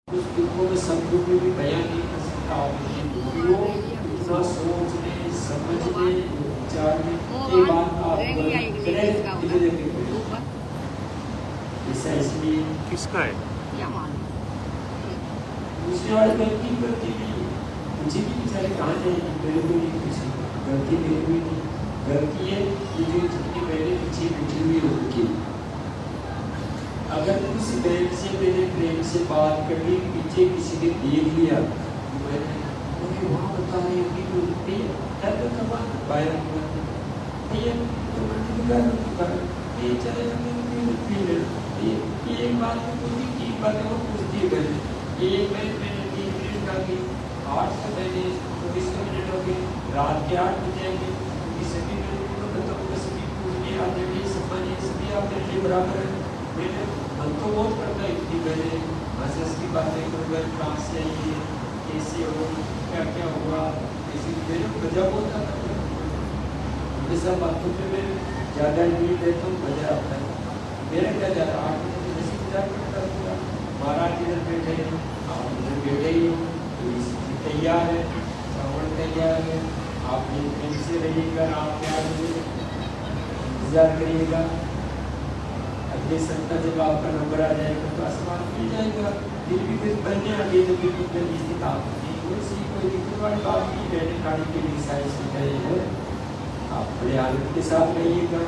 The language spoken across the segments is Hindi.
उस दुखों में शब्दों में भी बयान नहीं कर सकता आप दुखियों इतना सोचने समझने विचारने के बाद आप ऐसा इसलिए किसका है? दूसरे वाले गलती करती नहीं मुझे भी बेचारे कहाँ जाएगी मेरे को नहीं पूछी गलती मेरी भी नहीं गलती है ये जो जितनी पहले पीछे बैठी हुई है उनकी अगर किसी बहन से मेरे प्रेम से बात कर ली पीछे किसी ने देख लिया तो मैंने वहाँ बता रही होगी तो दर्द कमा बाहर ये तो ये चले ये एक बात में पूछी तीन बातें वो पूछती है मैंने एक मैंने 3 मिनट का की 8 से मैंने 24 मिनट हो गए रात के 8 बजे आएंगे क्योंकि सभी लोग सभी पूछने आते हैं सम्मान सभी आप मेरे लिए बराबर है मैंने मन तो बहुत करता है कि मैंने हंस की बातें करूँगा कहाँ से आइए कैसे हो क्या क्या हुआ ऐसी मेरे मजा बहुत आता है ये सब बातों पे मैं ज़्यादा नहीं देता हूँ मजा आता है मेरा क्या ज़्यादा 8 बजे जैसे मजाक करता हूँ महाराज इधर बैठे हैं आप इधर बैठे ही हो तो तैयार है श्रवण तैयार है आप ये प्रेम से रहिएगा आप प्यार से इंतजार करिएगा अगले सप्ताह जब आपका नंबर आ जाएगा तो आसमान मिल जाएगा फिर भी कुछ बनने आगे तो बिल्कुल जल्दी से काम कोई दिक्कत वाली बात नहीं मैंने खाने के लिए साइंस सिखाई है आप बड़े आनंद के साथ रहिएगा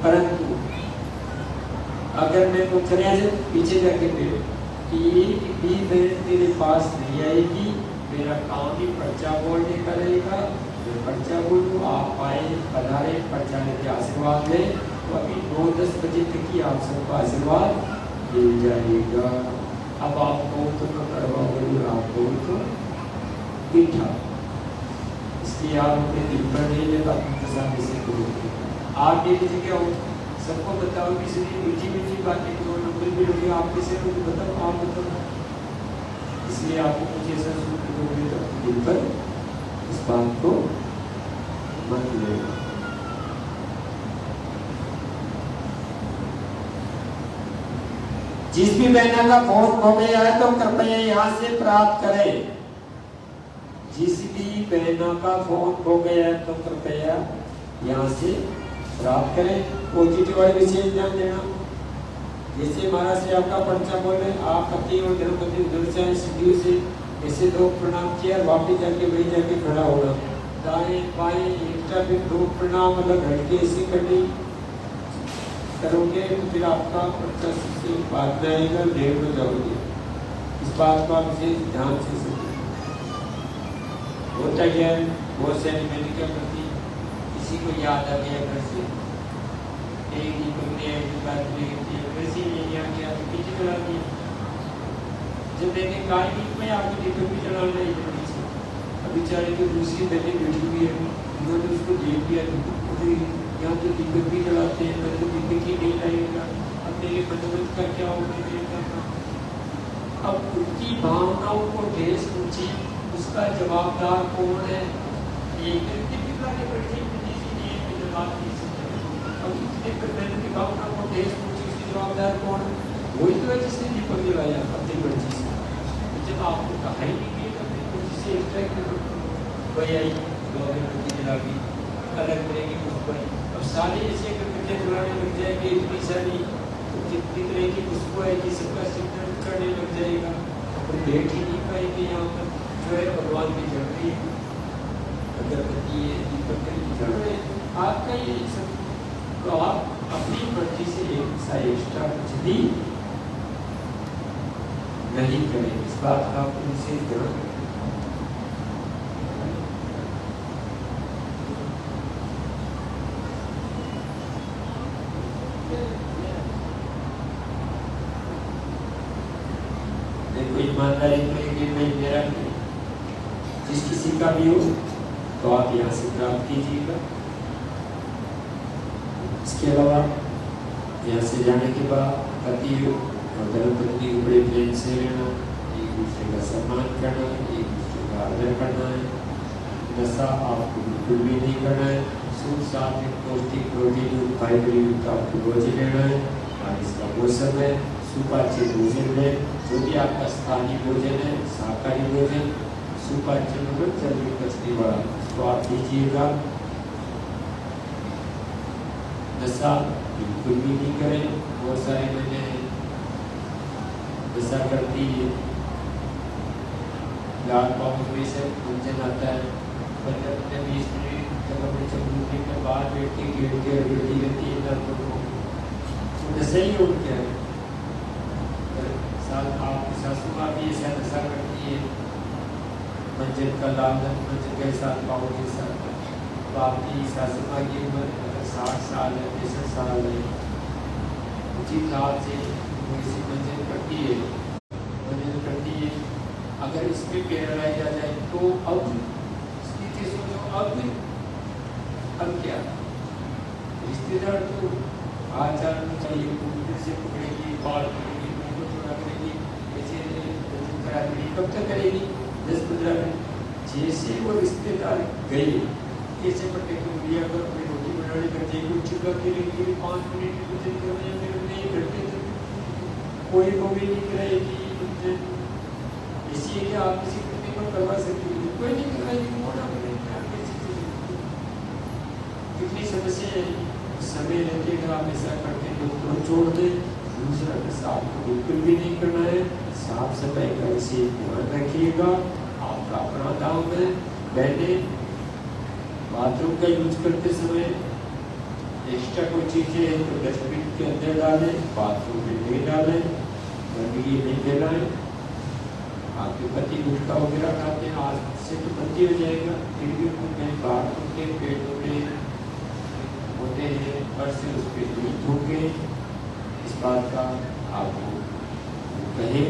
परंतु अगर मैं को चले जाए पीछे जाके फिर एक भी बहन तेरे पास नहीं आएगी मेरा काम ही पर्चा बोलने का रहेगा मैं पर्चा बोलूँ आप आए पधारे पर्चा लेके आशीर्वाद लें तो अभी 9-10 बजे तक ही आप सबका आशीर्वाद मिल जाएगा अब आप कहो तो मैं करवा बोलूँ आप कहो तो मीठा इसलिए आप अपने दिल पर नहीं लेगा अपने साथ इसे करोगे आप ये क्या हो सबको बताओ किसी की मीठी मीठी बातें करो नंबर भी लोगे आप किसी को बताओ आप बताओ इसलिए आपको कुछ ऐसा सुन करोगे तो अपने दिल पर इस बात को मत लेगा जिस भी बहना का फोन खो गया है तो कृपया यहाँ से प्राप्त करें जिस भी बहना का फोन खो गया है तो कृपया यहाँ से प्राप्त करें पॉजिटिव वाले विशेष ध्यान देना जैसे महाराज से आपका पर्चा बोले आप पति और धर्मपति उधर से आए सीढ़ी से ऐसे 2 प्रणाम किया वापिस जाके वही जाके खड़ा होगा दाएं बाएं एक्स्ट्रा फिर 2 प्रणाम अलग हटके ऐसे करनी करोगे तो फिर आपका पर्चा से बाद में आएगा लेट हो जाओगे इस बात को आप विशेष ध्यान से समझें होता क्या है बहुत सारी मैंने क्या करती किसी को याद आ गया घर से एक दीपक ने बात वैसे ही नहीं आ गया तो पीछे चला दिया जब मैंने कहा कि मैं आपको दीपक भी चलाना ही पीछे अब बेचारे जो दूसरी बहनें बैठी हुई है उन्होंने उसको देख लिया तो यहाँ तो दीपक भी जलाते हैं मैं तो दीपक ही नहीं लाएगा अब मेरे मनोरंजन का क्या होगा अब उनकी भावनाओं को ठेस पूछी उसका जवाबदार कौन है एक बैठे जवाब नहीं सकते भावना को ठेस पूछी उसकी जवाबदार कौन वही तो है जिसने दीपक जलाया अपनी मर्जी से जब आपको कहा ही नहीं कि जिससे एक्सट्रैक्ट वही आई अगरबत्ती जला दी अलग तरह की खुशबू आई अब सारे ऐसे अगरबत्तियाँ जलाने लग जाएंगे इतनी सारी कितनी तरह की खुशबू आएगी सबका सिग्नल करने लग जाएगा तो बैठ ही नहीं पाएंगे यहाँ पर जो है भगवान की जल रही है अगरबत्ती है दीपक जल रहे आपका ये सब तो आप अपनी मर्जी से एक सा एक्स्ट्रा कुछ भी नहीं करें इस बात का आप उनसे ध्यान देखो ईमानदारी तो एक नहीं मेरा जिस किसी का भी हो तो आप यहाँ से प्राप्त कीजिएगा इसके अलावा यहाँ से जाने के बाद पति और धर्मपत्नी को बड़े प्रेम से रहना एक दूसरे का सम्मान करना एक दूसरे का आदर करना है नशा आपको बिल्कुल भी नहीं करना है शुद्ध सात्विक पौष्टिक प्रोटीन फाइबर युक्त आपको रोज लेना है और इसका मौसम है सुपाच्य भोजन में जो भी आपका स्थानीय भोजन है, शाकाहारी भोजन, सुपाच्य मतलब चर्बी कचरी वाला, उसको आप दीजिएगा। नशा बिल्कुल भी नहीं करें। बहुत सारे मैंने नशा करती है, लाल पाउच में से भोजन आता है, 15-20 मिनट तक अपने चमूने के बाद बैठ के गिरती रहती है दर्द को, तो नशा ही हो गया है। साथ आपकी सासू माँ भी ऐसा नशा करती है, मंजन का लाल मंजन के साथ पाउच के साथ। तो आपकी सासू माँ की उम्र अगर 60 साल है, 65 साल है, उचित हाथ से वो इसी मंजन करती है, अगर इसमें पैरालाइज आ जाए तो अब स्थिति सोचो, अब क्या रिश्तेदार तो आचार में चाहिए, उधर से पकड़ेगी, बाल पकड़ेगी, मुंह को थोड़ा करेगी, ऐसे करेगी, कब तक करेगी? 10-15 मिनट। जैसे वो रिश्तेदार गए, कैसे पकड़े को लिया कर अपनी रोटी बनाने कर जाएगी, चुका के लिए 5 मिनट की भोजन करने नहीं करते थे, कोई को भी नहीं करेगी। इसलिए कि आप किसी को करवा सकते हैं, कोई नहीं करवाएगी, कौन आप कितनी समस्या है। समय रहते अगर आप ऐसा करते हैं तो छोड़ दे। दूसरा साफ को बिल्कुल भी नहीं करना है, साफ सफाई का विशेष ध्यान रखिएगा। आपका अपना दाम है, बैठे बाथरूम का यूज करते समय एक्स्ट्रा कोई चीजें है तो डस्टबिन के अंदर डालें, बाथरूम में नहीं डालें, गंदगी नहीं फैलाएं। आपके पति गुटखा वगैरह खाते हैं, आज से तो बंदी हो जाएगा, फिर भी उनके बाथरूम के पेटों में होते हैं, पर से उस पर नहीं थूके। इस बात का आपको कहें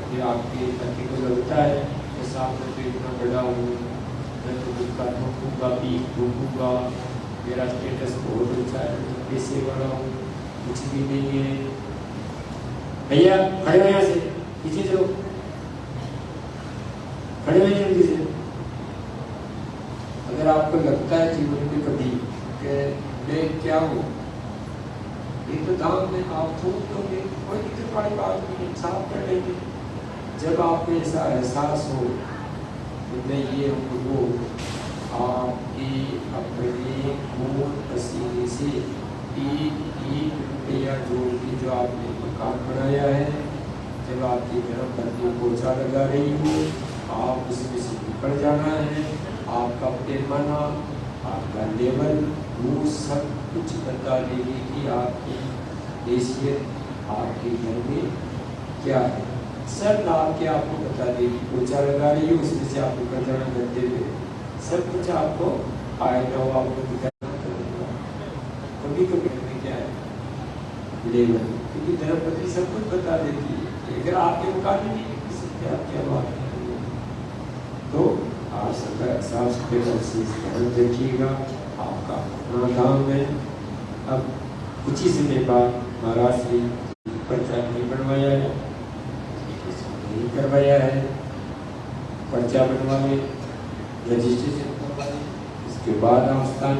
कि आपके पति को लगता है कि सामने तो इतना बड़ा हूँ, मैं तो गुटखा थूकूंगा, पी थूकूंगा, मेरा स्टेटस बहुत ऊंचा है, तो पैसे वाला हूँ, कुछ भी नहीं है। भैया खड़े हो, यहाँ से पीछे चलो, खड़े हुए जल्दी से। अगर आपको लगता है जीवन में कभी कि मैं क्या हूँ, ये तो दाम में आप थूक दोगे, कोई दिक्कत वाली बात नहीं, साफ कर लेंगे। जब आपको ऐसा एहसास हो कि मैं ये हूँ, वो आपके अपने खून पसीने से 1 रुपया जोड़ के जो आपने मकान बनाया है, जब आपकी गर्म पत्नी पोछा लगा रही हो, आप उसमें से निकल जाना है। आपका पैमाना, आपका लेवल, वो सब कुछ बता देगी कि आपकी हैसियत आपके घर में क्या है। सब ला के आपको बता देगी, पोछा लगा रही हो उसमें से आप निकल जाना गद्दे पे, सब कुछ आपको आएगा, वो आपको दिखाना पड़ेगा। कभी कभी क्या है लेवल, क्योंकि धर्मपत्नी सब कुछ बता देती है। अगर आपके मुकाबले नहीं कर सकते, आप क्या बात तो आप सबका साफ सफाई का विशेष ध्यान रखिएगा। आपका अपना काम है। अब कुछ ही समय बाद महाराज से पर्चा नहीं बनवाया है, नहीं करवाया है, पर्चा बनवाए, रजिस्ट्रेशन करवाए, इसके बाद आप स्थान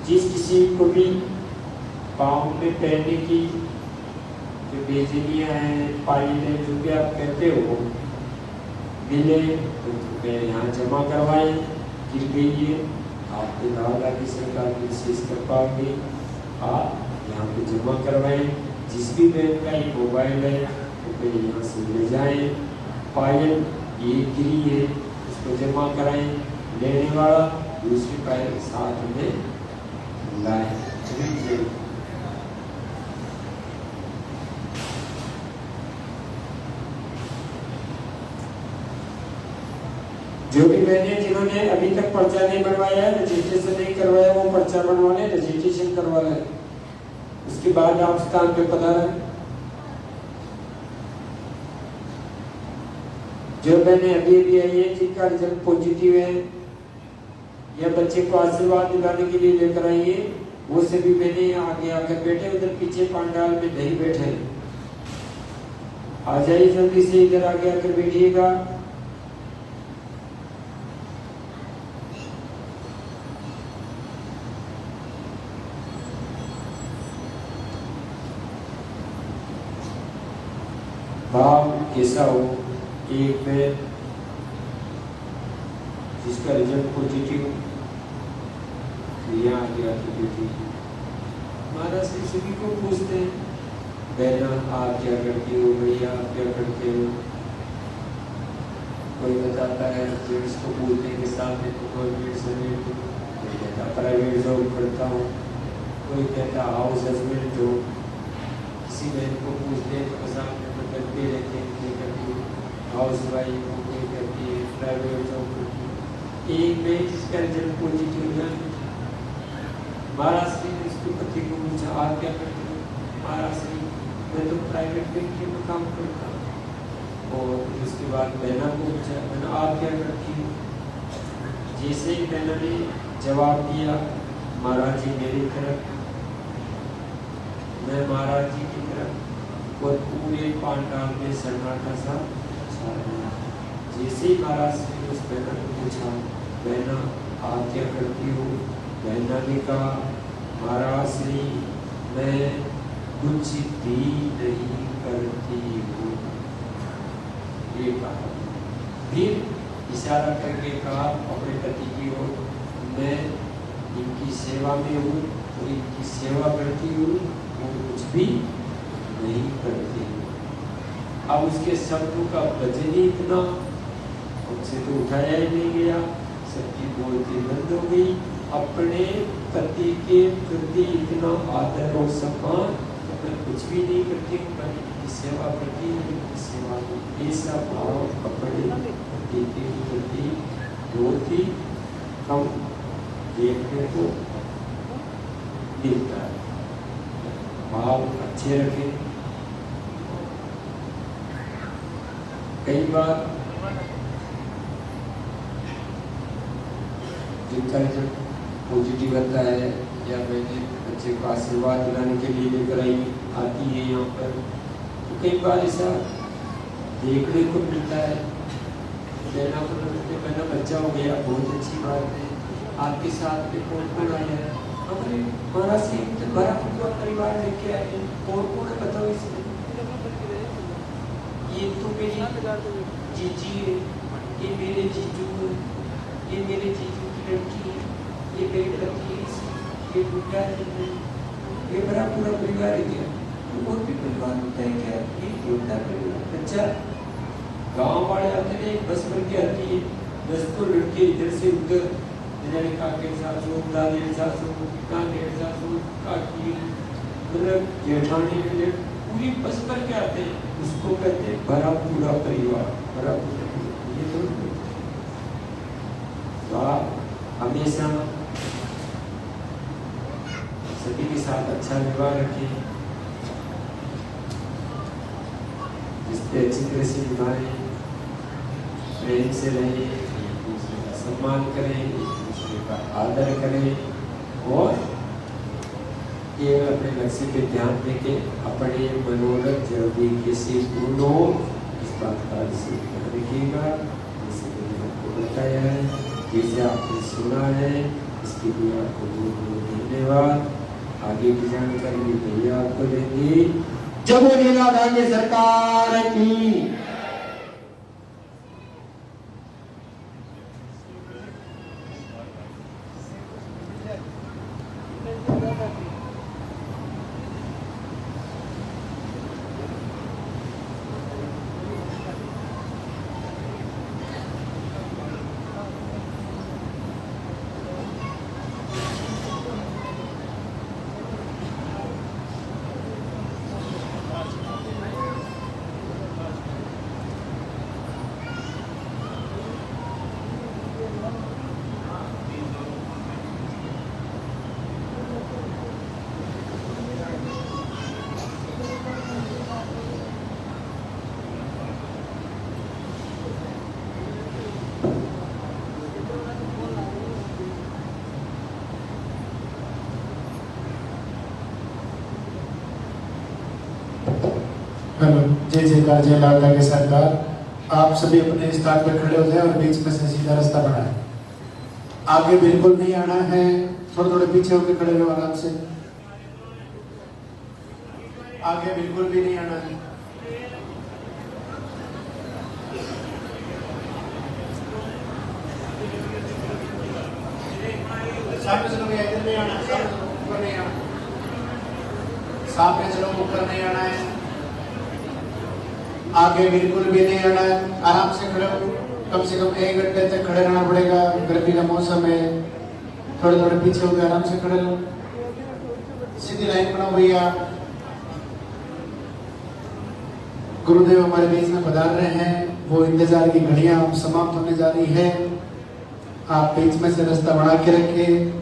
जिस किसी को भी पाँव में पहनने की जो बेजनियाँ हैं, पायलें, जो भी आप कहते हो, मिले तो यहाँ जमा करवाएं। गिर गई है, आपके दादा की सरकार की विशेष कृपा होगी, आप यहाँ पे जमा करवाएं। जिस भी बैंक का ये मोबाइल है तो यहाँ से ले जाएं। पायल ये गिरी है, उसको जमा कराएं। लेने वाला दूसरी पायल साथ में लाए। जो भी बहनें जिन्होंने अभी तक पर्चा नहीं बनवाया है, रजिस्ट्रेशन नहीं करवाया, वो पर्चा बनवा लें, रजिस्ट्रेशन करवा लें। उसके बाद आप स्थान पे पधारें। जो बहनें अभी अभी आई है, जिनका रिजल्ट पॉजिटिव है या बच्चे को आशीर्वाद दिलाने के लिए लेकर आई है, वो सभी बहनें आगे आकर बैठे, उधर पीछे पंडाल में नहीं बैठे, आ जाइए जल्दी से, इधर आगे आकर बैठिएगा। भाव कैसा हो, एक में जिसका रिजल्ट पॉजिटिव यहाँ आ गया तो बेटी महाराज से सभी को पूछते हैं, बहना आप क्या करती हो, भैया आप क्या करते हो। कोई बताता है जेंट्स को पूछने के सामने तो गवर्नमेंट सर्वेंट, कोई कहता प्राइवेट जॉब करता हूँ, कोई कहता हाउस हस्बैंड हो। किसी बहन को पूछते हैं तो सामने तो करते रहते हैं, कोई कहती हाउस वाइफ हो, कोई कहती है प्राइवेट जॉब करती है। एक में जिसका रिजल्ट पॉजिटिव है, महाराष्ट्र ने उसके पति को पूछा आप क्या करते हो, महाराष्ट्र मैं तो प्राइवेट बैंक में काम करता हूँ। और उसके बाद बहना को पूछा बहना आप क्या करती हो। जैसे ही बहना ने जवाब दिया महाराज जी मेरी तरफ, मैं महाराज जी की तरफ, और पूरे पांडाल में सन्नाटा सा छा गया। जैसे ही महाराज ने उस बहना को पूछा बहना आप क्या करती हो, बहना ने कहा महाराज श्री मैं कुछ भी नहीं करती हूँ। ये कहा, फिर इशारा करके कहा अपने पति की ओर, मैं इनकी सेवा में हूँ तो इनकी सेवा करती हूँ, वो कुछ भी नहीं करती हूँ। अब उसके शब्दों का वजन ही इतना, उनसे तो उठाया ही नहीं गया, सबकी बोलती बंद हो गई। अपने पति के प्रति इतना आदर और सम्मान, मैं कुछ भी नहीं करती हूँ, मैं इनकी सेवा करती हूँ, इनकी सेवा को ऐसा भाव अपने पति के प्रति बहुत ही कम देखने को मिलता है। भाव अच्छे रखें। कई बार जिनका रिजल्ट पॉजिटिव आता है या मैंने बच्चे को आशीर्वाद दिलाने के लिए लेकर आई आती है यहाँ पर, तो कई बार ऐसा देखने को मिलता है। बहना को लगता है बहना बच्चा हो गया, बहुत अच्छी बात है, आपके साथ में कौन कौन आया है, हमारे महाराज से तो बड़ा पूरा परिवार लेके आए हैं, कौन कौन है बताओ इसमें। ये तो मेरी जीजी है, ये मेरे जीजू है, ये मेरे जीजू की लड़की है, ये मेरी लड़की है, ये बुढ़ा है, ये बड़ा पूरा परिवार है क्या। तो और भी परिवार होता है क्या, ये होता है बच्चा। गाँव वाले आते हैं, बस भर के आती है, 10 तो लड़के इधर से उधर, काके सासू, दादी सासू, काके सासू, काकी, मतलब जेठानी मिले, पूरी बस भर के आते हैं। उसको कहते हैं बड़ा पूरा परिवार, बड़ा पूरा परिवार। ये तो आप हमेशा सभी के साथ अच्छा व्यवहार रखें, जिससे अच्छी तरह से निभाएं, प्रेम से रहें, दूसरे का सम्मान करें, दूसरे का आदर करें और केवल अपने लक्ष्य पे ध्यान देके अपने मनोरथ जल्दी कैसे पूर्ण हो इस बात का ध्यान रखिएगा। जैसे मैंने आपको बताया है, जैसे आपने सुना है, इसके लिए आपको बहुत बहुत धन्यवाद। आगे की जानकारी भैया आपको देंगे। जब वो लीला गांधी सरकार की हेलो, जय जयकार, जय लाल के सरकार। आप सभी अपने स्थान पर खड़े हो जाए और बीच में से सीधा रास्ता बनाए। आगे बिल्कुल नहीं आना है, थोड़े थोड़े पीछे होकर खड़े हो आराम से। आगे बिल्कुल भी नहीं आना है। सामने चलो भैया, इधर नहीं आना, सामने चलो, ऊपर नहीं आना, सामने चलो, ऊपर नहीं आना है, आगे बिल्कुल भी नहीं आना है, आराम से खड़े हो, कम से कम 1 घंटे तक खड़े रहना पड़ेगा, गर्मी का मौसम है, थोड़े थोड़े पीछे हो गए, आराम से खड़े रहो, सीधी लाइन बनाओ भैया। गुरुदेव हमारे बीच में पधार रहे हैं, वो इंतजार की घड़ियां अब समाप्त होने जा रही है, आप बीच में से रास्ता बना के रखिए।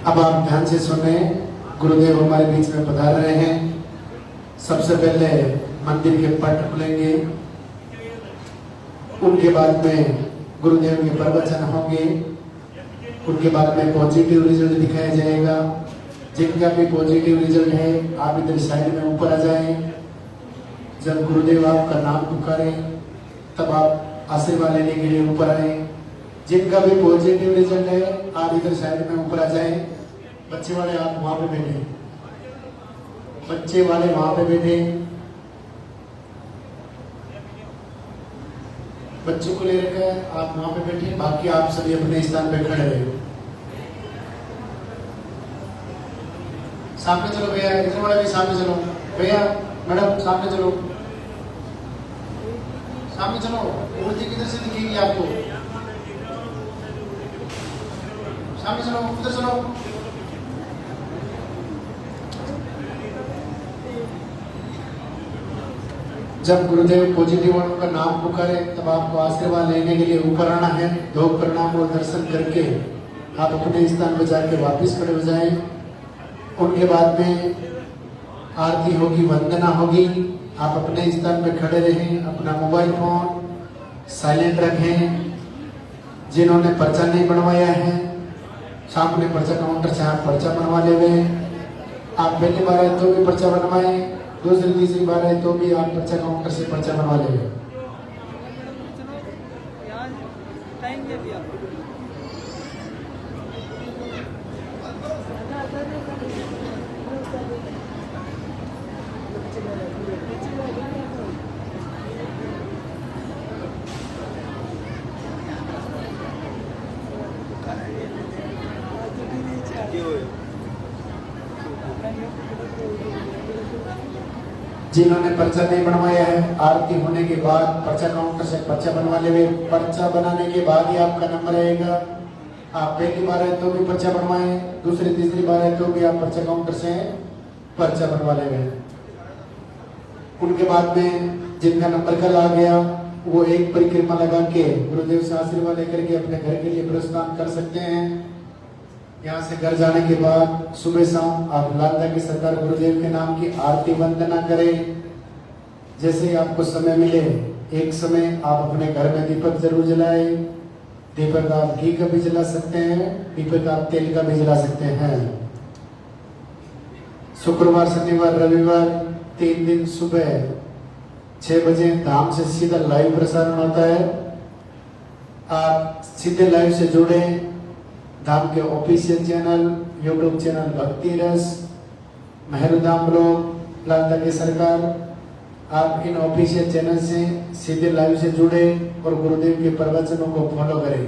अब आप ध्यान से सुने, गुरुदेव हमारे बीच में पधार रहे हैं। सबसे पहले मंदिर के पट खुलेंगे, उनके बाद में गुरुदेव के प्रवचन होंगे, उनके बाद में पॉजिटिव रिजल्ट दिखाया जाएगा। जिनका भी पॉजिटिव रिजल्ट है आप इधर साइड में ऊपर आ जाएं। जब गुरुदेव आपका नाम पुकारे तब आप आशीर्वाद लेने के लिए ऊपर आए। जिनका भी पॉजिटिव रिजल्ट है आप इधर साइड में ऊपर आ जाएं। बच्चे वाले आप वहां पे बैठे, बच्चे वाले वहां पे बैठे, बच्चों को ले रखा है, आप वहां पे बैठे, बाकी आप सभी अपने स्थान पे खड़े रहे। सामने चलो भैया, इधर वाले भी सामने चलो भैया, मैडम सामने चलो, सामने चलो। मूर्ति किधर से दिखेगी आपको? सामने चलो, उधर चलो। जब गुरुदेव पॉजिटिव वालों का नाम पुकारे तब आपको आशीर्वाद लेने के लिए ऊपर आना है। दो प्रणाम और दर्शन करके आप अपने स्थान पर जाके वापस खड़े हो जाएं। उनके बाद में आरती होगी, वंदना होगी, आप अपने स्थान पर खड़े रहें। अपना मोबाइल फोन साइलेंट रखें। जिन्होंने पर्चा नहीं बनवाया है सामने पर्चा काउंटर से आप पर्चा बनवा ले। आप पहली बार आए तो भी पर्चा बनवाए, दूसरी तीसरी बार आए तो भी आप पर्चा काउंटर से पर्चा बनवा ले। जिन्होंने पर्चा नहीं बनवाया है आरती होने के बाद पर्चा काउंटर से पर्चा बनवा ले। पर्चा बनाने के बाद ही आपका नंबर आएगा। आप पहली बार है तो भी पर्चा बनवाएं, दूसरी तीसरी बार है तो भी आप पर्चा काउंटर से पर्चा बनवा ले। उनके बाद में जिनका नंबर कल आ गया वो एक परिक्रमा लगा के गुरुदेव से आशीर्वाद लेकर के अपने घर के लिए प्रस्थान कर सकते हैं। यहाँ से घर जाने के बाद सुबह शाम आप लालदा की सरकार गुरुदेव के नाम की आरती वंदना करें। जैसे ही आपको समय मिले एक समय आप अपने घर में दीपक जरूर जलाएं। दीपक आप घी का भी जला सकते हैं, दीपक आप तेल का भी जला सकते हैं। शुक्रवार शनिवार रविवार 3 दिन सुबह 6 बजे धाम से सीधा लाइव प्रसारण होता है। आप सीधे लाइव से जुड़े। धाम के ऑफिशियल चैनल, यूट्यूब चैनल भक्ति रस, मेहरुधाम ब्लॉग, लालदा की सरकार, आप इन ऑफिशियल चैनल से सीधे लाइव से जुड़े और गुरुदेव के प्रवचनों को फॉलो करें।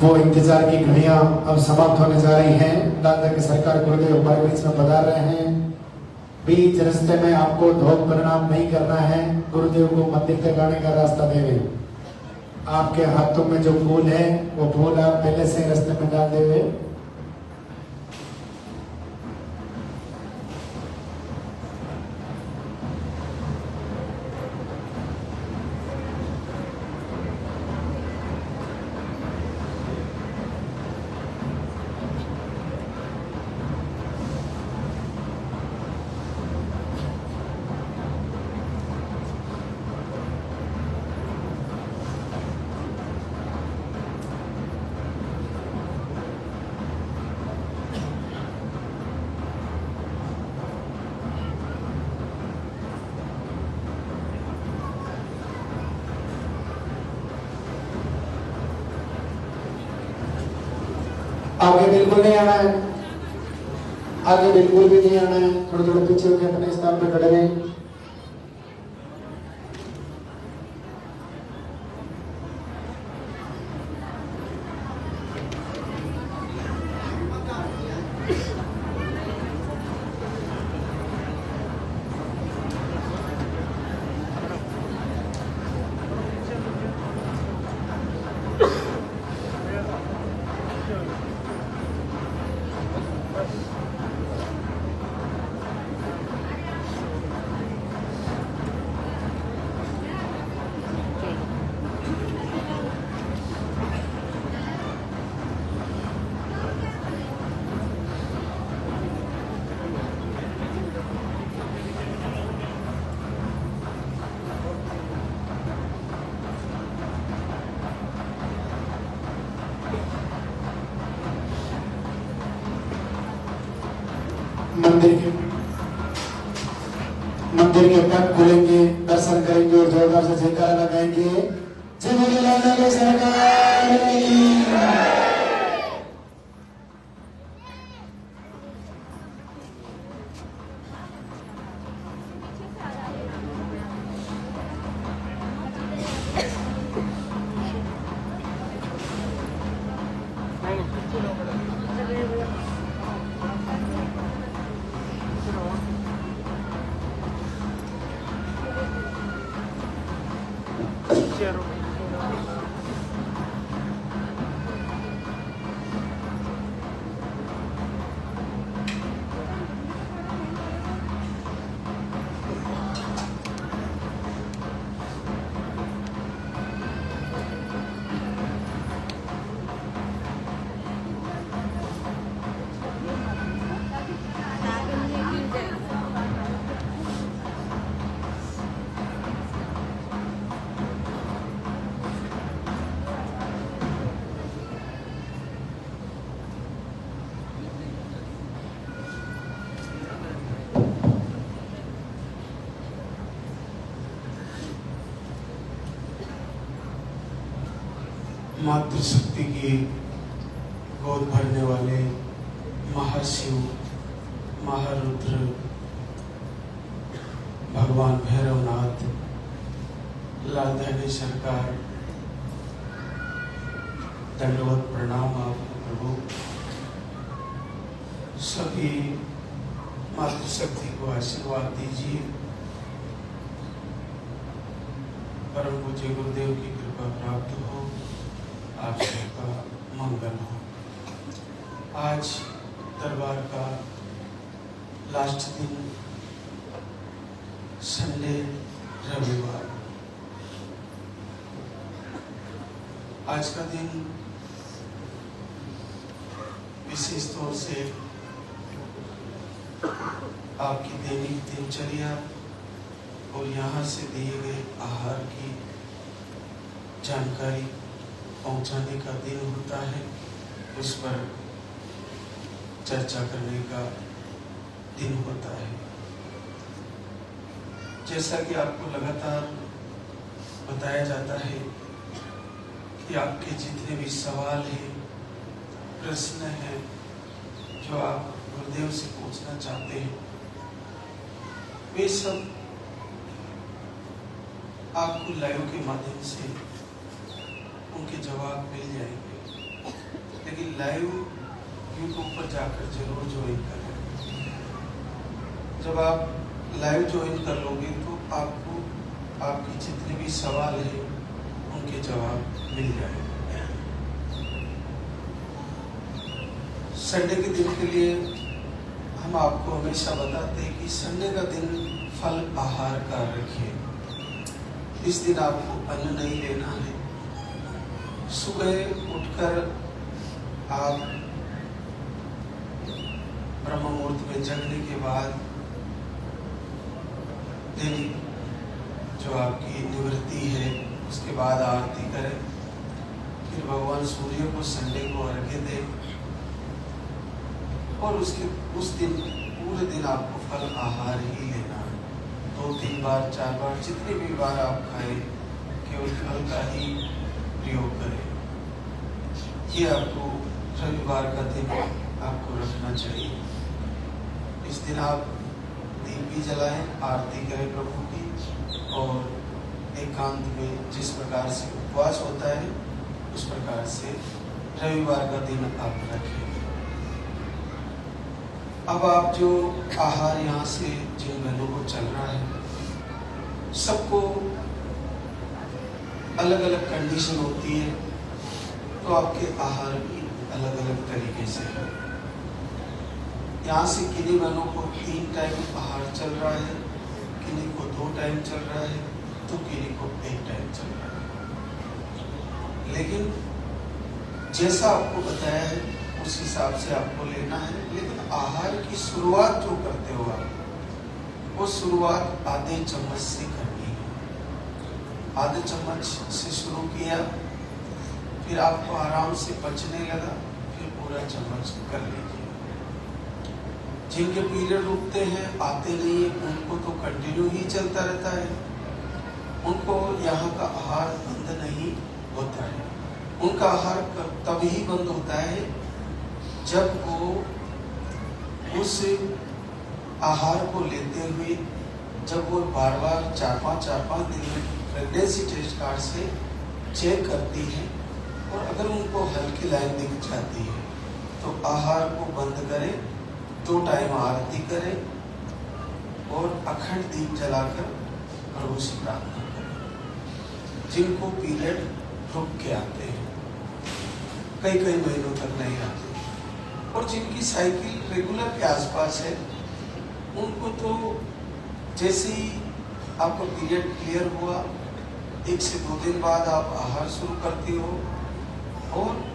वो इंतजार की घड़ियां अब समाप्त होने जा रही हैं। दादा की सरकार गुरुदेव हमारे बीच में पधार रहे हैं। बीच रास्ते में आपको धोख परिणाम नहीं करना है। गुरुदेव को मंदिर तक आने का रास्ता देवे। आपके हाथों में जो फूल है वो फूल आप पहले से रास्ते में डाल देवे। आगे बिल्कुल नहीं आना है। आगे बिल्कुल भी नहीं आना है। थोड़ा थोड़ा पीछे होकर अपने स्थान पर खड़े रहें। मंदिर के पट खुलेंगे, दर्शन करेंगे और जोरदार से जयकारा लगाएंगे। जय भोलेनाथ की सरकार की। मातृशक्ति की गोद भरने वाले महाशिव महारुद्र भगवान भैरवनाथ लालधानी सरकार, दंडवत प्रणाम आपको प्रभु। सभी मातृशक्ति को आशीर्वाद दीजिए। परम पूज्य गुरुदेव की कृपा प्राप्त हो, आप सबका मंगल हो। आज दरबार का लास्ट दिन संडे रविवार। आज का दिन विशेष तौर से आपकी दैनिक दिनचर्या और यहाँ से दिए गए आहार की जानकारी पहुँचाने का दिन होता है, उस पर चर्चा करने का दिन होता है। जैसा कि आपको लगातार बताया जाता है कि आपके जितने भी सवाल हैं, प्रश्न हैं, जो आप गुरुदेव से पूछना चाहते हैं, वे सब आपको लाइव के माध्यम से उनके जवाब मिल जाएंगे। लेकिन लाइव यूट्यूब पर जाकर जरूर ज्वाइन करें। जब आप लाइव ज्वाइन कर लोगे तो आपको आपके जितने भी सवाल हैं उनके जवाब मिल जाएंगे। संडे के दिन के लिए हम आपको हमेशा बताते हैं कि संडे का दिन फल आहार का रखिए। इस दिन आपको अन्न नहीं लेना है। सुबह उठकर आप ब्रह्म मुहूर्त में जगने के बाद दैनिक जो आपकी निवृत्ति है उसके बाद आरती करें, फिर भगवान सूर्य को संडे को अर्घ्य दें और उस दिन पूरे दिन आपको फल आहार ही लेना है। 2-3 बार 4 बार जितनी भी बार आप खाएं, केवल फल का ही प्रयोग करें। ये आपको रविवार का दिन आपको रखना चाहिए। इस दिन आप दीप भी जलाएं, आरती करें प्रभु की, और एकांत में जिस प्रकार से उपवास होता है उस प्रकार से रविवार का दिन आप रखें। अब आप जो आहार यहाँ से जिन बहनों को चल रहा है, सबको अलग अलग कंडीशन होती है, तो आपके आहार भी अलग अलग तरीके से है। यहाँ से किन्हीं बहनों को 3 टाइम आहार चल रहा है, किन्हीं को 2 टाइम चल रहा है, तो किन्हीं को 1 टाइम चल रहा है। लेकिन जैसा आपको बताया है उस हिसाब से आपको लेना है। लेकिन आहार की शुरुआत जो करते हो आप, वो शुरुआत आधे चम्मच से करनी है। आधे चम्मच से शुरू किया, फिर आपको आराम से पचने लगा, फिर पूरा चम्मच कर लीजिए। जिनके पीरियड रुकते हैं, आते नहीं है, उनको तो कंटिन्यू ही चलता रहता है। उनको यहाँ का आहार बंद नहीं होता है। उनका आहार तभी बंद होता है जब वो उस आहार को लेते हुए, जब वो बार बार 4-5 दिन में प्रेगनेंसी टेस्ट कार्ड से चेक करती है, और अगर उनको हल्की लाइन दिख जाती है तो आहार को बंद करें, 2 टाइम आरती करें और अखंड दीप जलाकर प्रभु से प्रार्थना करें। जिनको पीरियड रुक के आते हैं, कई महीनों तक नहीं आते, और जिनकी साइकिल रेगुलर के आसपास है, उनको तो जैसे ही आपका पीरियड क्लियर हुआ, 1 से 2 दिन बाद आप आहार शुरू करती हो, और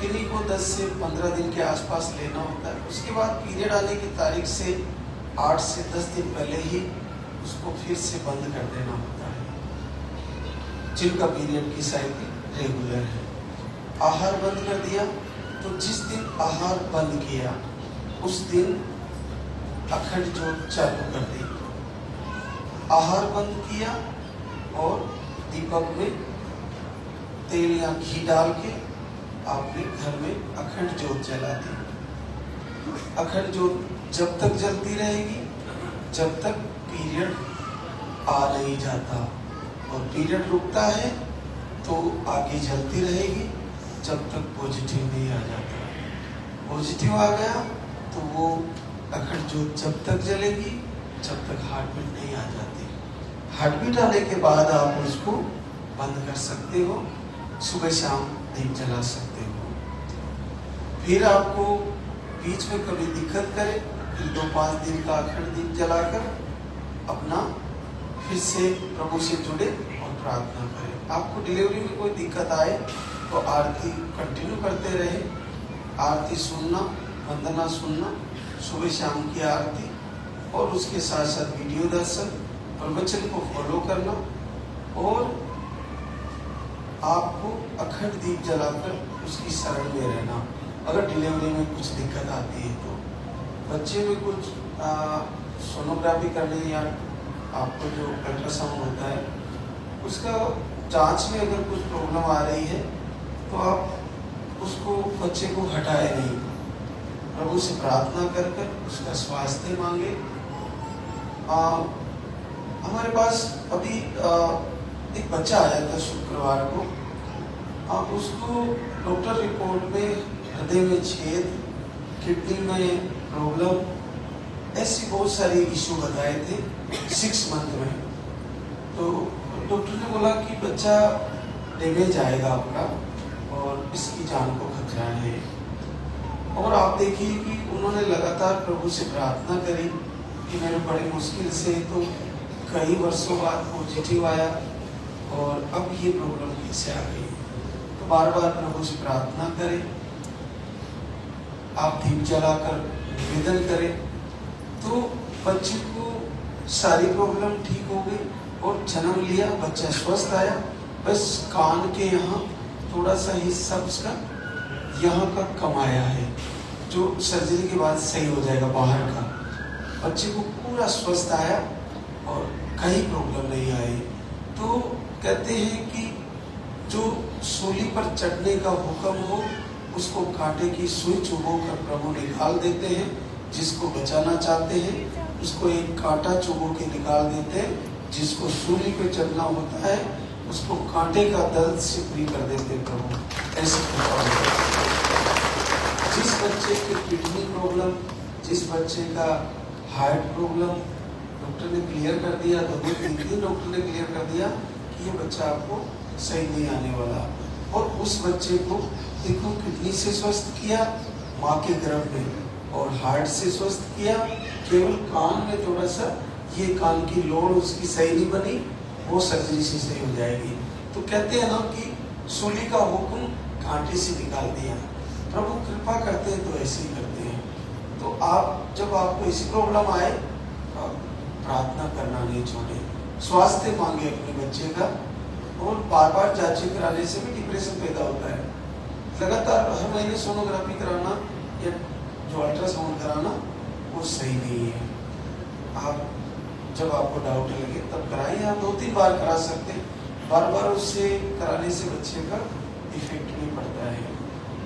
किन्हीं को 10 से 15 दिन के आसपास लेना होता है। उसके बाद पीरियड आने की तारीख से 8 से 10 दिन पहले ही उसको फिर से बंद कर देना होता है। जिनका पीरियड की साइकिल रेगुलर है, आहार बंद कर दिया, तो जिस दिन आहार बंद किया उस दिन अखंड ज्योत चालू कर दी। आहार बंद किया और दीपक में तेल या घी डाल के आपने घर में अखंड ज्योत जला दी। अखंड ज्योत जब तक जलती रहेगी जब तक पीरियड आ नहीं जाता, और पीरियड रुकता है तो आगे जलती रहेगी जब तक पॉजिटिव नहीं आ जाता। पॉजिटिव आ गया तो वो अखंड ज्योत जब तक जलेगी जब तक हार्ट बीट नहीं आ जाती। हार्ट बीट आने के बाद आप उसको बंद कर सकते हो, सुबह शाम दीप जला सकते हो। फिर आपको बीच में कभी दिक्कत करे, फिर 2-5 दिन का अखंड दीप जलाकर अपना फिर से प्रभु से जुड़े और प्रार्थना करें। आपको डिलीवरी में कोई दिक्कत आए तो आरती कंटिन्यू करते रहे, आरती सुनना, वंदना सुनना, सुबह शाम की आरती, और उसके साथ साथ वीडियो दर्शन, प्रवचन को फॉलो करना, और आपको अखंड दीप जलाकर उसकी शरण में रहना। अगर डिलीवरी में कुछ दिक्कत आती है तो बच्चे में कुछ सोनोग्राफी करने या आपको जो अल्ट्रासाउंड होता है उसका जांच में अगर कुछ प्रॉब्लम आ रही है तो आप उसको बच्चे को हटाए नहीं, प्रभु से प्रार्थना कर कर उसका स्वास्थ्य मांगे। हमारे पास अभी एक बच्चा आया था शुक्रवार को, उसको डॉक्टर रिपोर्ट में हृदय में छेद, किडनी में प्रॉब्लम, ऐसी बहुत सारी इशू बताए थे 6 मंथ में। तो डॉक्टर ने बोला कि बच्चा डैमेज आएगा आपका और इसकी जान को खतरा है। और आप देखिए कि उन्होंने लगातार प्रभु से प्रार्थना करी कि मेरे बड़ी मुश्किल से तो कई वर्षों बाद पॉजिटिव आया और अब ये प्रॉब्लम कैसे आ गई। तो बार बार प्रभु से प्रार्थना करें, आप दीप जलाकर निवेदन करें तो बच्चे को सारी प्रॉब्लम ठीक हो गई और जन्म लिया, बच्चा स्वस्थ आया। बस कान के यहाँ थोड़ा सा हिस्सा उसका यहाँ का कम आया है, जो सर्जरी के बाद सही हो जाएगा बाहर का। बच्चे को पूरा स्वस्थ आया और कहीं प्रॉब्लम नहीं आई। तो कहते हैं कि जो सूली पर चढ़ने का हुक्म हो उसको कांटे की सुई चुभो कर प्रभु निकाल देते हैं। जिसको बचाना चाहते हैं उसको एक कांटा चुभो के निकाल देते हैं। जिसको सूली पे चढ़ना होता है उसको कांटे का दर्द से फ्री कर देते हैं प्रभु। ऐसे जिस बच्चे की किडनी प्रॉब्लम, जिस बच्चे का हार्ट प्रॉब्लम डॉक्टर ने क्लियर कर दिया, 2-3 दिन डॉक्टर ने क्लियर कर दिया कि ये बच्चा आपको सही नहीं आने वाला, और उस बच्चे को देखो किडनी से स्वस्थ किया माँ के गर्भ में और हार्ट से स्वस्थ किया। केवल कान में थोड़ा सा ये कान की लोड उसकी सही नहीं बनी, वो सर्जरी से सही हो जाएगी। तो कहते हैं ना कि सूली का हुक्म कांटे से निकाल दिया। प्रभु कृपा करते हैं तो ऐसे ही करते हैं। तो आप जब आपको ऐसी प्रॉब्लम आए तो प्रार्थना करना नहीं छोड़े, स्वास्थ्य मांगे अपने बच्चे का, और बार बार जांचें कराने से भी डिप्रेशन पैदा होता है। लगातार हर महीने सोनोग्राफी कराना या जो अल्ट्रासाउंड कराना वो सही नहीं है। आप जब आपको डाउट लगे तब कराइए, आप 2-3 बार करा सकते हैं। बार बार उससे कराने से बच्चे का इफेक्ट नहीं पड़ता है।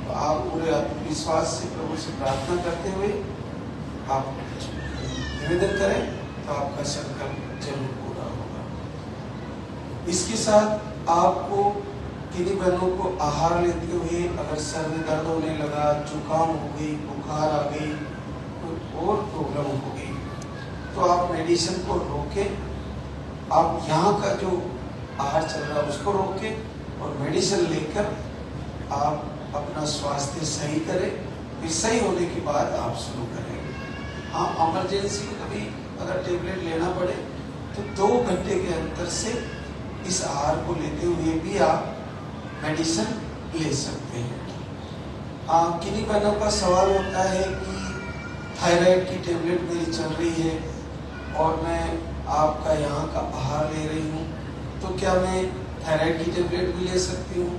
तो आप पूरे आत्मविश्वास से प्रभु से प्रार्थना करते हुए आप निवेदन करें तो आपका संकल्प जरूर पूरा होगा। इसके साथ आपको किन्हीं बहनों को आहार लेते हुए अगर सर में दर्द होने लगा, जुकाम हो गई, बुखार आ गई, कोई और प्रॉब्लम हो गई, तो आप मेडिसिन को रोकें। आप यहाँ का जो आहार चल रहा है उसको रोकें और मेडिसिन लेकर आप अपना स्वास्थ्य सही करें। फिर सही होने के बाद आप शुरू करें। हाँ, इमरजेंसी में कभी अगर टेबलेट लेना पड़े तो 2 घंटे के अंतर से इस आहार को लेते हुए भी आप मेडिसिन ले सकते हैं। किन्हीं बहनों का सवाल होता है कि थायराइड की टेबलेट मेरी चल रही है और मैं आपका यहाँ का आहार ले रही हूँ, तो क्या मैं थायराइड की टेबलेट भी ले सकती हूँ?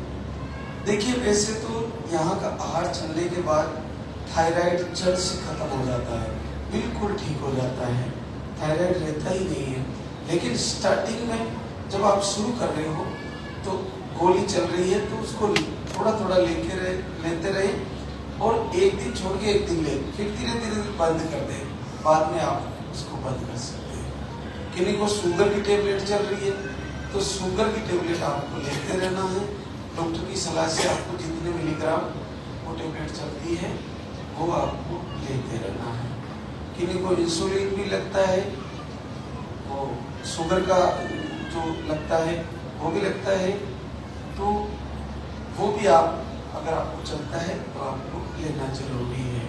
देखिए, वैसे तो यहाँ का आहार चलने के बाद थायराइड जड़ से खत्म हो जाता है, बिल्कुल ठीक हो जाता है, थायराइड रहता ही नहीं है। लेकिन स्टार्टिंग में जब आप शुरू कर रहे हो तो गोली चल रही है तो उसको थोड़ा थोड़ा लेते रहे और एक दिन छोड़ के एक दिन ले, फिर धीरे धीरे बंद कर दें। बाद में आप उसको बंद कर सकते हैं। किन्हीं को शुगर की टेबलेट चल रही है तो शुगर की टेबलेट आपको लेते रहना है। डॉक्टर की सलाह से आपको जितने मिलीग्राम वो टेबलेट चलती है वो आपको लेते रहना है। किन्हीं को इंसुलिन भी लगता है, वो शुगर का जो लगता है वो भी लगता है, तो वो भी आप अगर आपको चलता है तो आपको लेना जरूरी है।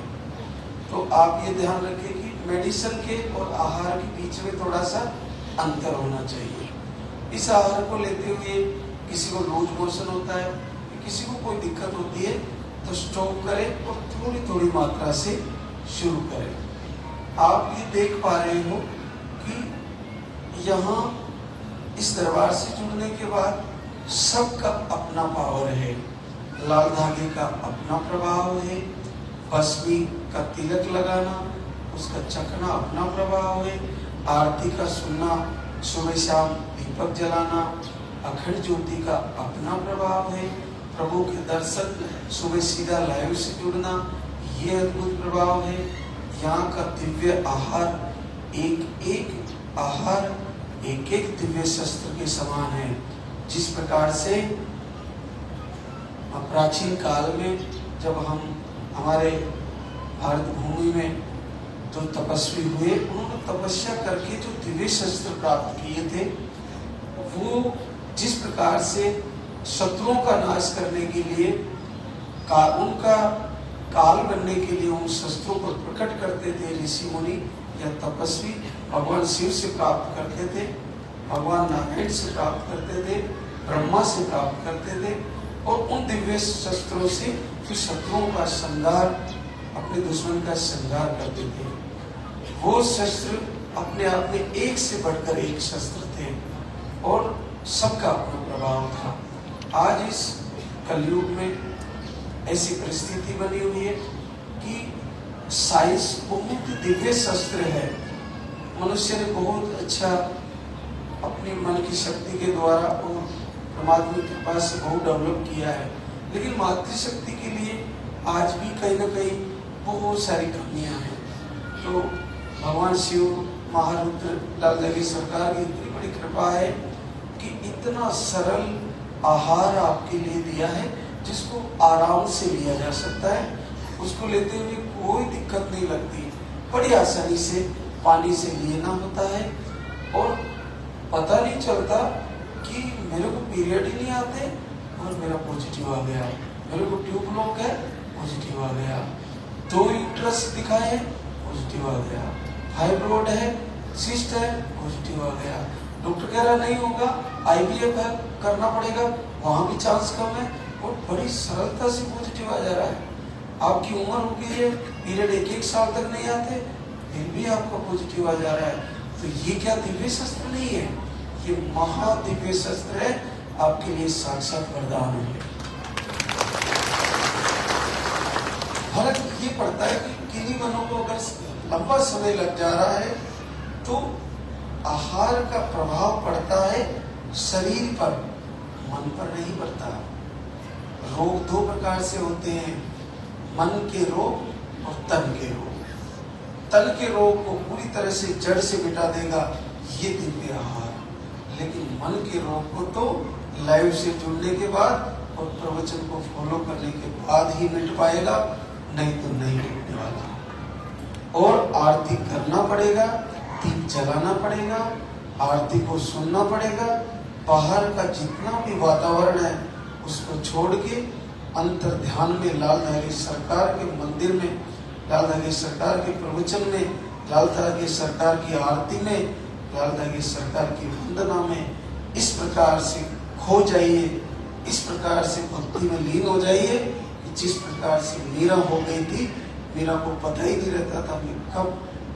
तो आप ये ध्यान रखें कि मेडिसिन के और आहार के बीच में थोड़ा सा अंतर होना चाहिए। इस आहार को लेते हुए किसी को लूज मोशन होता है, किसी को कोई दिक्कत होती है, तो स्टॉप करें और थोड़ी थोड़ी मात्रा से शुरू करें। आप ये देख पा रहे हो कि यहाँ इस दरबार से जुड़ने के बाद सबका अपना पावर है। लाल धागे का अपना प्रभाव है, भस्मी का तिलक लगाना, उसका चखना अपना प्रभाव है, आरती का सुनना, सुबह शाम दीपक जलाना, अखंड ज्योति का अपना प्रभाव है, प्रभु के दर्शन सुबह सीधा लाइव से जुड़ना, ये अद्भुत प्रभाव है। यहाँ का दिव्य आहार, एक एक आहार एक एक दिव्य शस्त्र के समान है। जिस प्रकार से प्राचीन काल में जब हम हमारे भारत भूमि में जो तपस्वी हुए, उन्होंने तपस्या करके जो दिव्य शस्त्र प्राप्त किए थे, वो जिस प्रकार से शत्रुओं का नाश करने के लिए उनका काल बनने के लिए उन शस्त्रों को प्रकट करते थे ऋषि मुनि या तपस्वी, भगवान शिव से प्राप्त करते थे, भगवान नारायण से प्राप्त करते थे, ब्रह्मा से प्राप्त करते थे, और उन दिव्य शस्त्रों से फिर शत्रुओं का संहार, अपने दुश्मन का संहार करते थे। वो शस्त्र अपने आप में एक से बढ़कर एक शस्त्र थे और सबका अपना प्रभाव था। आज इस कलयुग में ऐसी परिस्थिति बनी हुई है कि साइंस बहुत दिव्य शस्त्र है। मनुष्य ने बहुत अच्छा अपनी मन की शक्ति के द्वारा और परमात्मा की कृपा से बहुत डेवलप किया है, लेकिन मातृशक्ति के लिए आज भी कहीं ना कहीं बहुत सारी कमियां हैं। तो भगवान शिव, महारुद्र, लाल धागे सरकार की इतनी बड़ी कृपा है कि इतना सरल आहार आपके लिए दिया है जिसको आराम से लिया जा सकता है। उसको लेते हुए कोई दिक्कत नहीं लगती, बड़ी आसानी से पानी से लेना होता है और पता नहीं चलता कि मेरे को पीरियड ही नहीं आते और मेरा पॉजिटिव आ गया, मेरे को ट्यूब ब्लॉक है, पॉजिटिव आ गया, 2 यूट्रस दिखाए, पॉजिटिव आ गया, फाइब्रोइड है, सिस्ट है, पॉजिटिव आ गया, डॉक्टर कह रहा नहीं होगा, IVF है, करना पड़ेगा, वहाँ भी चांस कम है, और बड़ी सरलता से पॉजिटिव आ जा रहा है। आपकी उम्र हो गई है, पीरियड 1-1 साल तक नहीं आते, फिर भी आपका पॉजिटिव आ जा रहा है। तो ये क्या दिव्य शस्त्र नहीं है? ये महादिव्य शस्त्र है, आपके लिए साक्षात वरदान है। फर्क ये पड़ता है कि किन्हीं मनों को अगर लंबा समय लग जा रहा है तो आहार का प्रभाव पड़ता है शरीर पर, मन पर नहीं पड़ता। रोग 2 प्रकार से होते हैं, मन के रोग और तन के रोग। तन के रोग को पूरी तरह से जड़ से मिटा देगा ये दिव्य आहार, लेकिन मन के रोग को तो लाइव से जुड़ने के बाद और प्रवचन को फॉलो करने के बाद ही मिट पाएगा, नहीं तो नहीं मिटने वाला। और आरती करना पड़ेगा, दीप जलाना पड़ेगा, आरती को सुनना पड़ेगा, बाहर का जितना भी वातावरण है उसको छोड़ के अंतर ध्यान में लाल धागे सरकार के मंदिर में, लाल धागे सरकार के प्रवचन में, लाल धागे सरकार की आरती में, लाल धागे सरकार की वंदना में इस प्रकार से खो जाइए, इस प्रकार से भक्ति में लीन हो जाइए कि जिस प्रकार से मीरा हो गई थी, मीरा को पता ही नहीं रहता था मैं कब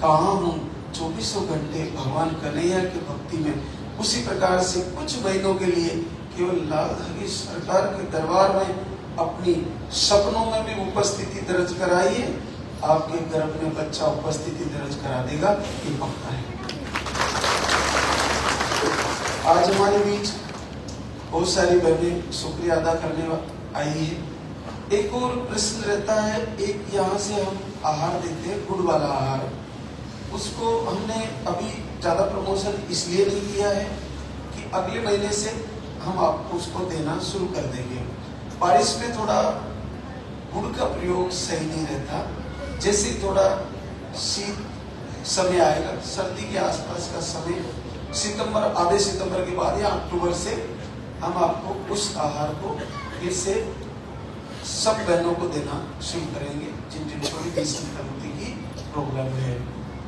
कहाँ हूँ, 24 घंटे भगवान कन्हैया की भक्ति में। उसी प्रकार से कुछ महीनों के लिए केवल लाल धागे सरकार के दरबार में अपनी सपनों में भी उपस्थिति दर्ज कराइए, आपके गर्भ में बच्चा उपस्थिति दर्ज करा देगा, ये पक्का है। आज हमारे बीच बहुत सारी बहनें शुक्रिया अदा करने आई है। एक और प्रश्न रहता है, एक यहाँ से हम आहार देते हैं गुड़ वाला आहार, उसको हमने अभी ज़्यादा प्रमोशन इसलिए नहीं किया है कि अगले महीने से हम आपको उसको देना शुरू कर देंगे। बारिश में थोड़ा गुड़ का प्रयोग सही नहीं रहता, जैसे थोड़ा शीत समय आएगा, सर्दी के आसपास का समय, सितंबर, आधे सितंबर के बाद या अक्टूबर से हम आपको उस आहार को फिर से सब बहनों को देना शुरू करेंगे जिन जिनको भी की प्रॉब्लम है।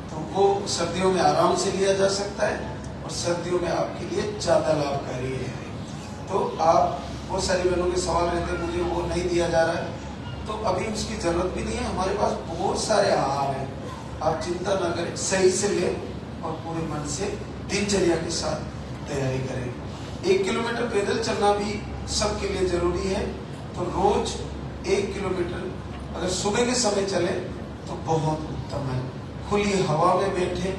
तो वो सर्दियों में आराम से लिया जा सकता है और और सर्दियों में आपके लिए ज़्यादा लाभकारी है। तो आप बहुत सारी बहनों के सवाल रहते हैं, मुझे वो नहीं दिया जा रहा है, तो अभी उसकी ज़रूरत भी नहीं है। हमारे पास बहुत सारे आहार हैं, आप चिंता ना करें, सही से लें और पूरे मन से दिनचर्या के साथ तैयारी करें। 1 किलोमीटर पैदल चलना भी सबके लिए ज़रूरी है, तो रोज 1 किलोमीटर अगर सुबह के समय चले तो बहुत उत्तम है। खुली हवा में बैठे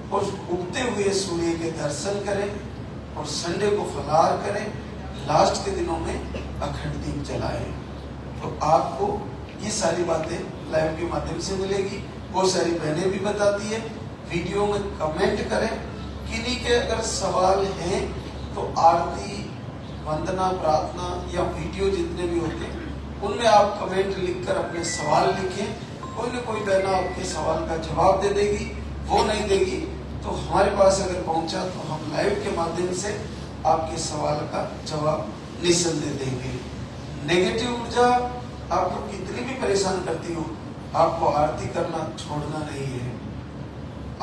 और उगते हुए सूर्य के दर्शन करें और संडे को फलाहार करें, लास्ट के दिनों में अखंड दीप जलाएं। तो आपको ये सारी बातें लाइव के माध्यम से मिलेगी। बहुत सारी बहनें भी बताती है, वीडियो में कमेंट करें। किन्हीं के अगर सवाल हैं तो आरती, वंदना, प्रार्थना या वीडियो जितने भी होते हैं उनमें आप कमेंट लिखकर अपने सवाल लिखें। कोई न कोई बहना आपके सवाल का जवाब दे देगी, वो नहीं देगी तो हमारे पास अगर पहुंचा तो हम लाइव के माध्यम से आपके सवाल का जवाब निस्संदेह देंगे। नेगेटिव ऊर्जा आपको कितनी भी परेशान करती हो, आपको आरती करना छोड़ना नहीं है।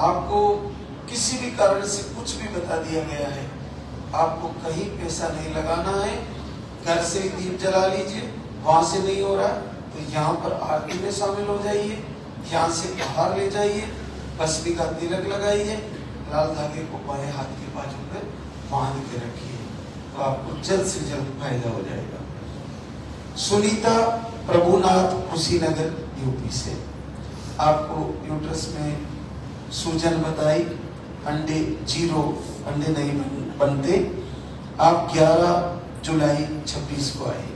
आपको किसी भी कारण से कुछ भी बता दिया गया है, आपको कहीं पैसा नहीं लगाना है, घर से ही दीप जला लीजिए। वहां से नहीं हो रहा तो यहाँ पर आरती में शामिल हो जाइए, यहाँ से बाहर ले जाइए, भस्मी का तिलक लगाइए, लाल धागे को बाएं हाथ के बाजू पर बांध के रखिए, तो आपको जल्द से जल्द फायदा हो जाएगा। सुनीता प्रभुनाथ कुशीनगर यूपी से, आपको यूट्रस में सूजन बताई, अंडे 0 अंडे नहीं बनते। आप 11 जुलाई 26 को आई,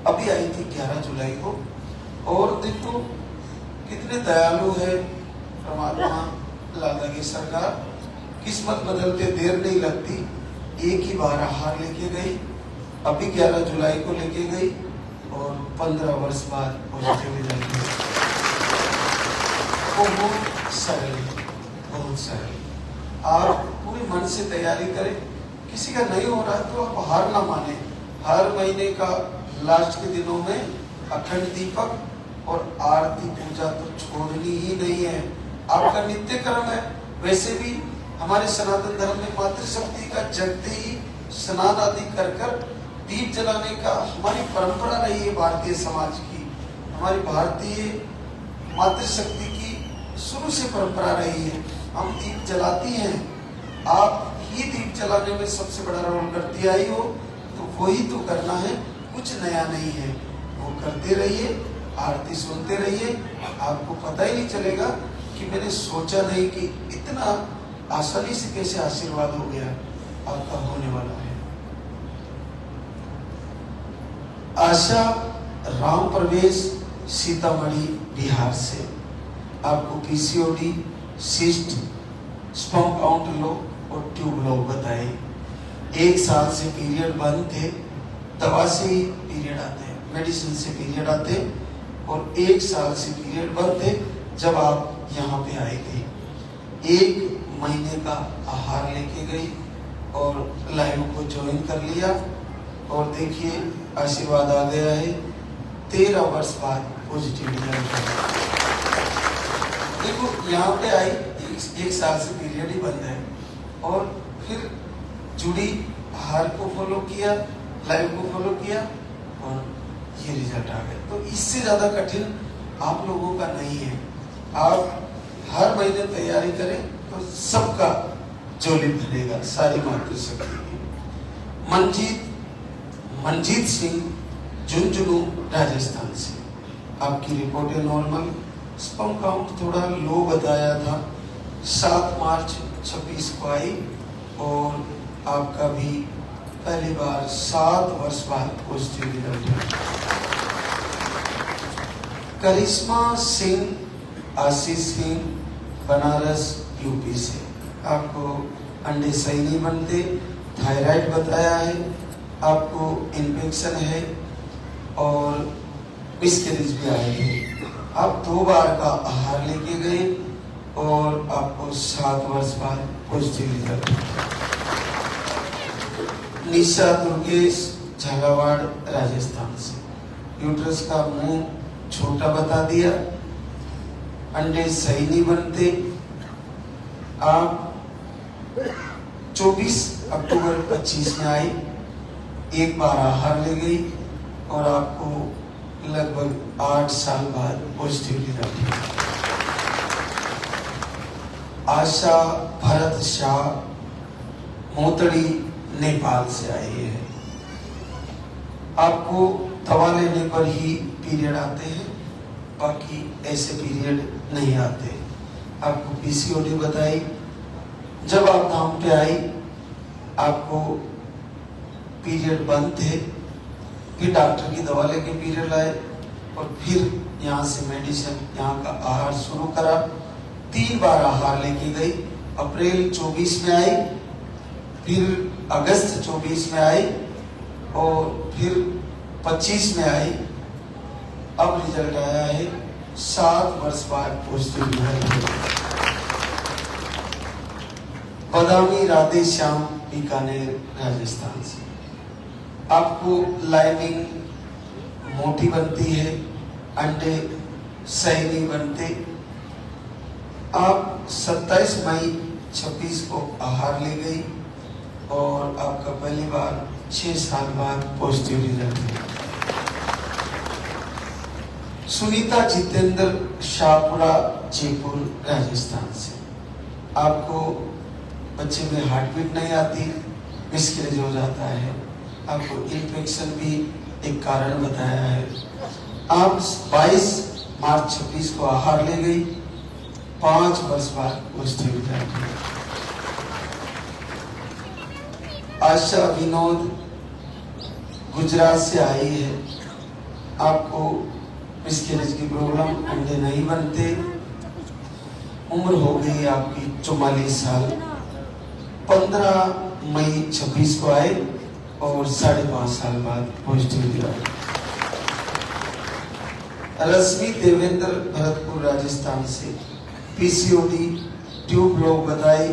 अभी आई थी 11 जुलाई को। और देखो कितने दयालु है परमात्मा, लाला की सरकार, किस्मत बदलते देर नहीं लगती। एक ही बार आहार लेके गई, अभी 11 जुलाई को लेके गई और 15 वर्ष बाद पॉजिटिव रिजल्ट है। बहुत सरल, बहुत सरल। आप पूरे मन से तैयारी करें। किसी का नहीं हो रहा है तो आप हार ना माने। हर महीने का लास्ट के दिनों में अखंड दीपक और आरती पूजा तो छोड़नी ही नहीं है, आपका नित्य कर्म है। वैसे भी हमारे सनातन धर्म में मातृशक्ति का जगते ही स्नान आदि कर कर दीप जलाने का हमारी परंपरा रही है भारतीय समाज की। हमारी भारतीय मातृशक्ति की शुरू से परंपरा रही है, हम दीप जलाती हैं। आप ही दीप जलाने में सबसे बड़ा रोल करती आई हो, तो वही तो करना है, कुछ नया नहीं है। वो करते रहिए, आरती सुनते रहिए, आपको पता ही नहीं चलेगा कि मैंने सोचा नहीं कि इतना आसानी से कैसे आशीर्वाद हो गया, आपका होने वाला है। आशा राम प्रवेश सीतामढ़ी बिहार से, आपको PCOD, cyst, sperm count low और ट्यूब लो बताए। 1 साल से पीरियड बंद थे, दवा से ही पीरियड आते हैं, मेडिसिन से पीरियड आते हैं, और 1 साल से पीरियड बंद थे जब आप यहाँ पे आए थे। 1 महीने का आहार लेके गई और लाइव को ज्वाइन कर लिया और देखिए आशीर्वाद आ गया है। 13 वर्ष बाद पॉजिटिव रिजल्ट है। देखो यहाँ पे आई, 1 साल से पीरियड ही बंद है और फिर जुड़ी, आहार को फॉलो किया, लाइव को फॉलो किया और ये रिजल्ट आ गया। तो इससे ज्यादा कठिन आप लोगों का नहीं है। आप हर महीने तैयारी करें तो सबका झोली भरेगा, सारी मातृशक्ति की। मनजीत सिंह झुंझुनू राजस्थान से, आपकी रिपोर्ट है नॉर्मल, स्पर्म काउंट थोड़ा लो बताया था। 7 मार्च 26 को आई और आपका भी पहली बार 7 वर्ष बाद पॉजिटिव रिजल्ट है। करिश्मा सिंह, आशीष सिंह, बनारस यूपी से, आपको अंडे सही नहीं बनते, थायराइड बताया है, आपको इन्फेक्शन है और मिसकैरेज भी आए थे। आप 2 बार का आहार लेके गए और आपको 7 वर्ष बाद पॉजिटिव रिजल्ट। निशा दुर्गेश, झालावाड़ राजस्थान से, यूट्रस का मुंह छोटा बता दिया, अंडे सही नहीं बनते, आप 24 अक्टूबर 25 में आई, एक बार आहार ले गई और आपको लगभग 8 साल बाद पॉजिटिव रिजल्ट मिला। आशा भरत शाह मोतड़ी नेपाल से आई है। आपको दवा लेने पर ही पीरियड आते हैं, बाकी ऐसे पीरियड नहीं आते। आपको पीसीओडी बताई, जब आप धाम पे आई आपको पीरियड बंद थे, फिर डॉक्टर की दवा लेके पीरियड लाए और फिर यहाँ से मेडिसिन, यहाँ का आहार शुरू करा। 3 बार आहार लेके गई। अप्रैल 24 में आई, फिर अगस्त 24 में आई और फिर 25 में आई। अब रिजल्ट आया है 7 वर्ष बाद पॉजिटिव रिजल्ट। बदामी राधे श्याम बीकानेर राजस्थान से। आपको लाइनिंग मोटी बनती है, अंडे सही नहीं बनते। आप 27 मई 26 को आहार ले गई और आपका पहली बार 6 साल बाद पॉजिटिव रिजल्ट है। सुनीता जितेंद्र शाहपुरा जयपुर राजस्थान से। आपको बच्चे में हार्ट बीट नहीं आती, मिसकैरेज हो जाता है। आपको इन्फेक्शन भी एक कारण बताया है। आप 22 मार्च 26 को आहार ले गई, 5 वर्ष बाद पॉजिटिव रिजल्ट है। आशा विनोद गुजरात से आई है। आपको मिसकैरेज की प्रॉब्लम, अंडे नहीं बनते। उम्र हो गई आपकी 44 साल। 15 मई 26 को आए और 5.5 साल बाद पॉजिटिव रिजल्ट। रश्मि देवेंद्र भरतपुर राजस्थान से। पीसीओडी ट्यूब लोग बताई,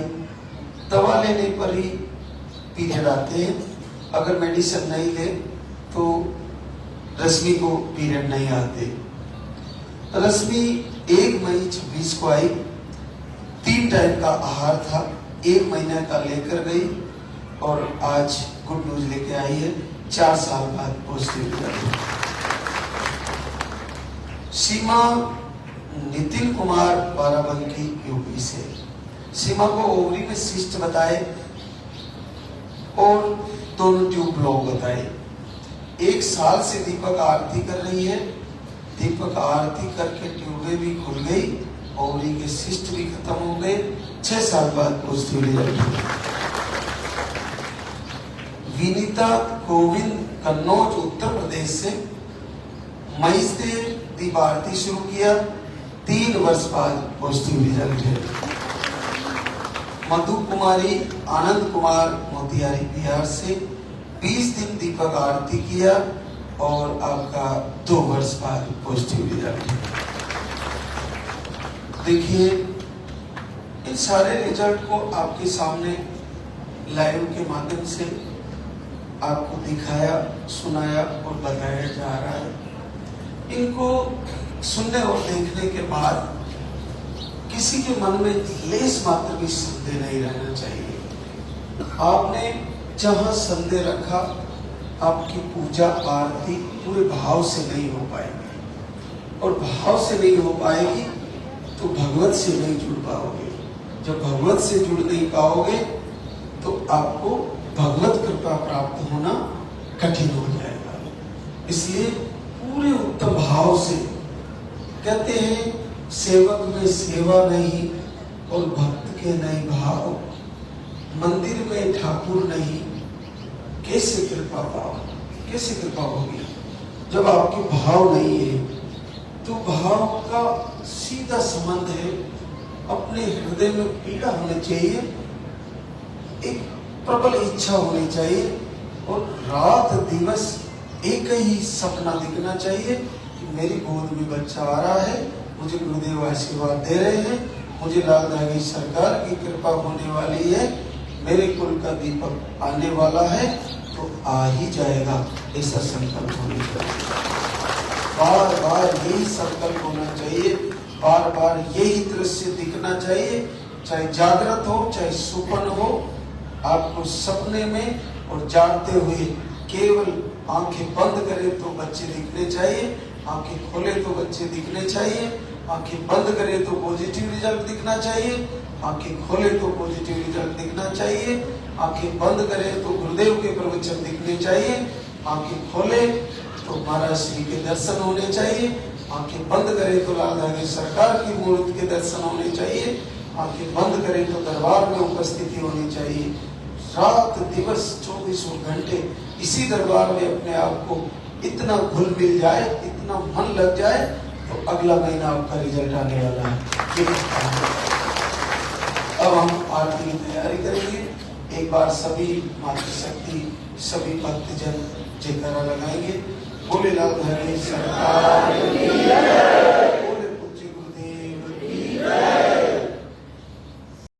दवा लेने पर ही पीरियड आते हैं। अगर मेडिसिन नहीं ले तो रश्मि को पीरियड नहीं आते। रश्मि 1 मई 26 को आई, 3 टाइम का आहार था, 1 महीने का लेकर गई और आज गुड न्यूज लेके आई है, 4 साल बाद पॉजिटिव रिजल्ट। सीमा नितिन कुमार बाराबंकी यूपी से। सीमा को ओवरी में सिस्ट बताए और दोनों ट्यूब ब्लॉक बताए। 1 साल से दीपक आरती कर रही है। दीपक आरती करके ट्यूबें भी खुल गई, ओवरी के सिस्ट भी खत्म हो गए। 6 साल बाद पॉजिटिव रिजल्ट। विनीता गोविंद कन्नौज उत्तर प्रदेश से। मई से दीप आरती शुरू किया, 3 वर्ष बाद पॉजिटिव रिजल्ट है। मधु कुमारी आनंद कुमार मोतिहारी बिहार से। 20 दिन दीपक आरती किया और आपका 2 वर्ष बाद पॉजिटिव रिजल्ट है। देखिए, इन सारे रिजल्ट को आपके सामने लाइव के माध्यम से आपको दिखाया, सुनाया और बताया जा रहा है। इनको सुनने और देखने के बाद किसी के मन में लेस मात्र भी संदेह नहीं रहना चाहिए। आपने जहां संदेह रखा, आपकी पूजा आरती पूरे भाव से नहीं हो पाएगी और भाव से नहीं हो पाएगी तो भगवत से नहीं जुड़ पाओगे। जब भगवत से जुड़ नहीं पाओगे तो आपको भगवत कृपा प्राप्त होना कठिन हो जाएगा। इसलिए पूरे उत्तम भाव से, कहते हैं सेवक में सेवा नहीं और भक्त के नहीं भाव, मंदिर में ठाकुर नहीं, कैसे कृपा पाओ, कैसे कृपा होगी। जब आपके भाव नहीं है तो भाव का सीधा संबंध है, अपने हृदय में पीड़ा होनी चाहिए, एक प्रबल इच्छा होनी चाहिए और रात दिवस एक ही सपना दिखना चाहिए कि मेरी गोद में बच्चा आ रहा है, मुझे गुरुदेव आशीर्वाद दे रहे हैं, मुझे लाल धागी सरकार की कृपा होने वाली है, मेरे कुल का दीपक आने वाला है तो आ ही जाएगा। ऐसा संकल्प होना चाहिए। बार बार यही संकल्प होना चाहिए, बार बार यही दृश्य दिखना चाहिए, चाहे जागृत हो चाहे सुपन हो। आपको सपने में और जागते हुए केवल आंखें बंद करें तो बच्चे दिखने चाहिए, आंखें खोले तो बच्चे दिखने चाहिए, आंखें बंद करें तो पॉजिटिव रिजल्ट दिखना चाहिए, आंखें खोले तो पॉजिटिव रिजल्ट दिखना चाहिए, आंखें बंद करें तो गुरुदेव के प्रवचन दिखने चाहिए, आंखें खोले तो महाराज श्री के दर्शन होने चाहिए, आंखें बंद करें तो लाल धारी सरकार की मूर्ति के दर्शन होने चाहिए, आंखें बंद करें तो दरबार में उपस्थिति होनी चाहिए। रात दिवस 24 घंटे इसी दरबार में अपने आप को इतना घुल मिल जाए, इतना मन लग जाए, तो अगला महीना आपका रिजल्ट आने वाला है। अब हम आरती की तैयारी करेंगे। एक बार सभी मातृशक्ति, सभी भक्तजन जयकारा लगाएंगे। बोले लाल धारी सरकार।